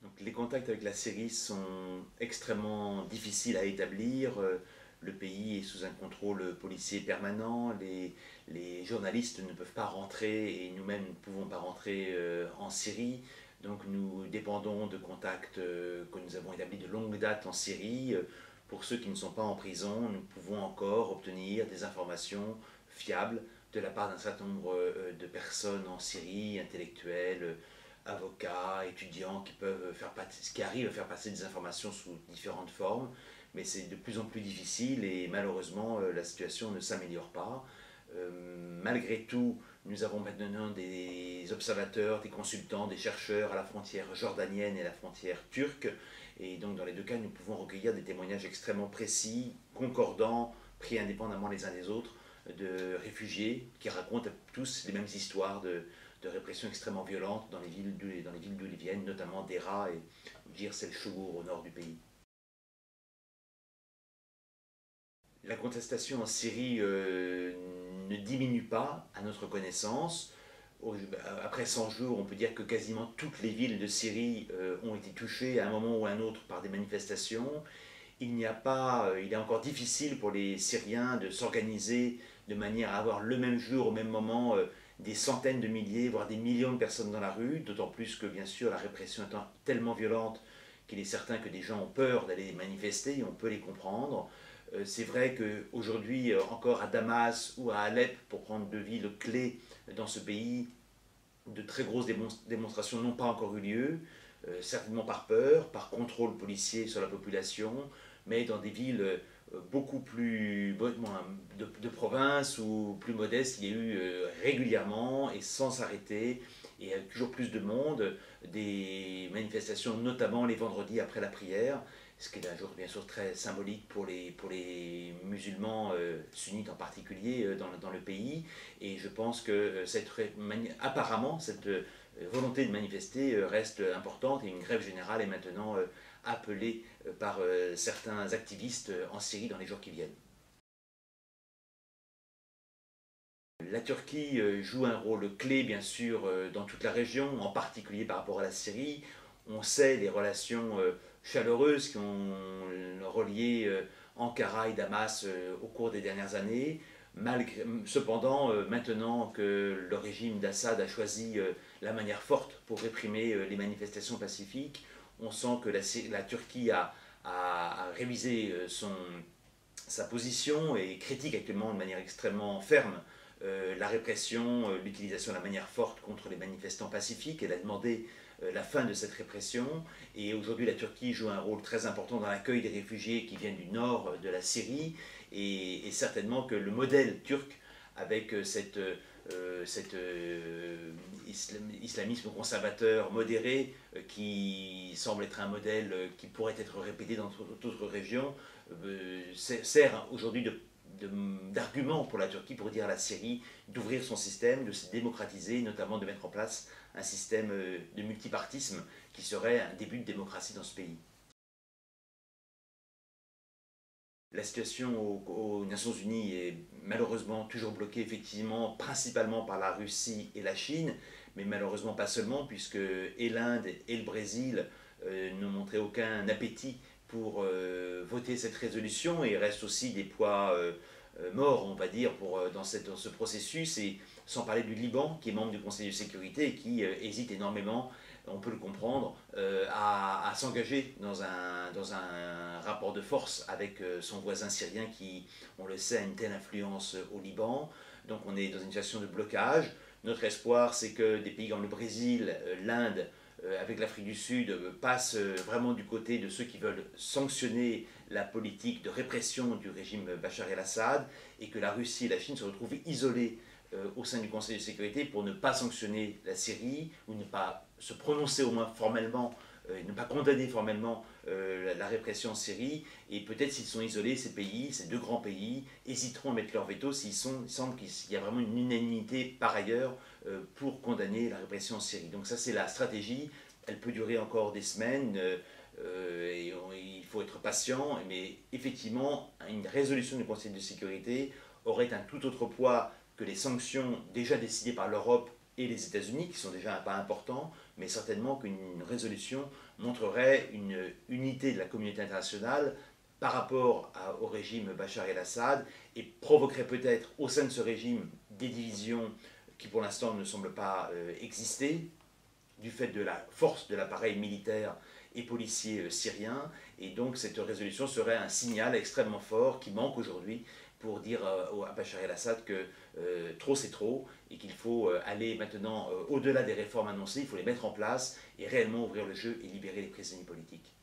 Donc, les contacts avec la Syrie sont extrêmement difficiles à établir. Le pays est sous un contrôle policier permanent. Les journalistes ne peuvent pas rentrer et nous-mêmes ne pouvons pas rentrer en Syrie. Donc nous dépendons de contacts que nous avons établis de longue date en Syrie. Pour ceux qui ne sont pas en prison, nous pouvons encore obtenir des informations fiables de la part d'un certain nombre de personnes en Syrie, intellectuels, avocats, étudiants qui arrivent à faire passer des informations sous différentes formes, mais c'est de plus en plus difficile et malheureusement la situation ne s'améliore pas. Malgré tout, nous avons maintenant des observateurs, des consultants, des chercheurs à la frontière jordanienne et à la frontière turque, et donc dans les deux cas, nous pouvons recueillir des témoignages extrêmement précis, concordants, pris indépendamment les uns des autres, de réfugiés qui racontent tous les mêmes histoires de répression extrêmement violente dans les villes d'où ils viennent, notamment Dera et Dir el Shogour au nord du pays. La contestation en Syrie ne diminue pas, à notre connaissance. Après 100 jours, on peut dire que quasiment toutes les villes de Syrie ont été touchées à un moment ou à un autre par des manifestations. Il est encore difficile pour les Syriens de s'organiser de manière à avoir le même jour, au même moment, des centaines de milliers, voire des millions de personnes dans la rue, d'autant plus que bien sûr la répression étant tellement violente qu'il est certain que des gens ont peur d'aller manifester et on peut les comprendre. C'est vrai qu'aujourd'hui, encore à Damas ou à Alep, pour prendre deux villes clés dans ce pays, de très grosses démonstrations n'ont pas encore eu lieu, certainement par peur, par contrôle policier sur la population, mais dans des villes beaucoup plus de province ou plus modestes, il y a eu régulièrement et sans s'arrêter, et avec toujours plus de monde, des manifestations, notamment les vendredis après la prière, ce qui est un jour bien sûr très symbolique pour les musulmans sunnites en particulier dans le pays. Et je pense que apparemment cette volonté de manifester reste importante et une grève générale est maintenant appelée par certains activistes en Syrie dans les jours qui viennent. La Turquie joue un rôle clé, bien sûr, dans toute la région, en particulier par rapport à la Syrie. On sait les relations chaleureuses qui ont relié Ankara et Damas au cours des dernières années. Cependant, maintenant que le régime d'Assad a choisi la manière forte pour réprimer les manifestations pacifiques, on sent que la Turquie a révisé sa position et critique actuellement de manière extrêmement ferme la répression, l'utilisation de la manière forte contre les manifestants pacifiques. Elle a demandé la fin de cette répression et aujourd'hui la Turquie joue un rôle très important dans l'accueil des réfugiés qui viennent du nord de la Syrie et certainement que le modèle turc avec cet islamisme conservateur modéré qui semble être un modèle qui pourrait être répété dans d'autres régions sert aujourd'hui d'argument pour la Turquie pour dire à la Syrie d'ouvrir son système, de se démocratiser, notamment de mettre en place un système de multipartisme qui serait un début de démocratie dans ce pays. La situation aux Nations Unies est malheureusement toujours bloquée, effectivement, principalement par la Russie et la Chine, mais malheureusement pas seulement, puisque et l'Inde et le Brésil n'ont montré aucun appétit pour voter cette résolution, et il reste aussi des poids morts, on va dire, dans ce processus, et sans parler du Liban, qui est membre du Conseil de sécurité et qui hésite énormément, on peut le comprendre, à s'engager dans un rapport de force avec son voisin syrien qui, on le sait, a une telle influence au Liban. Donc on est dans une situation de blocage. Notre espoir, c'est que des pays comme le Brésil, l'Inde, avec l'Afrique du Sud, passent vraiment du côté de ceux qui veulent sanctionner la politique de répression du régime Bachar el-Assad et que la Russie et la Chine se retrouvent isolées au sein du Conseil de sécurité pour ne pas sanctionner la Syrie ou ne pas se prononcer au moins formellement, ne pas condamner formellement la répression en Syrie. Et peut-être s'ils sont isolés, ces pays, ces deux grands pays, hésiteront à mettre leur veto il semble qu'il y a vraiment une unanimité par ailleurs pour condamner la répression en Syrie. Donc ça c'est la stratégie, elle peut durer encore des semaines. Il faut être patient, mais effectivement, une résolution du Conseil de sécurité aurait un tout autre poids que les sanctions déjà décidées par l'Europe et les États-Unis, qui sont déjà un pas important, mais certainement qu'une résolution montrerait une unité de la communauté internationale par rapport au régime Bachar el-Assad et provoquerait peut-être au sein de ce régime des divisions qui pour l'instant ne semblent pas exister, du fait de la force de l'appareil militaire et policier syrien. Et donc cette résolution serait un signal extrêmement fort qui manque aujourd'hui pour dire à Bachar el-Assad que trop c'est trop et qu'il faut aller maintenant au-delà des réformes annoncées, il faut les mettre en place et réellement ouvrir le jeu et libérer les prisonniers politiques.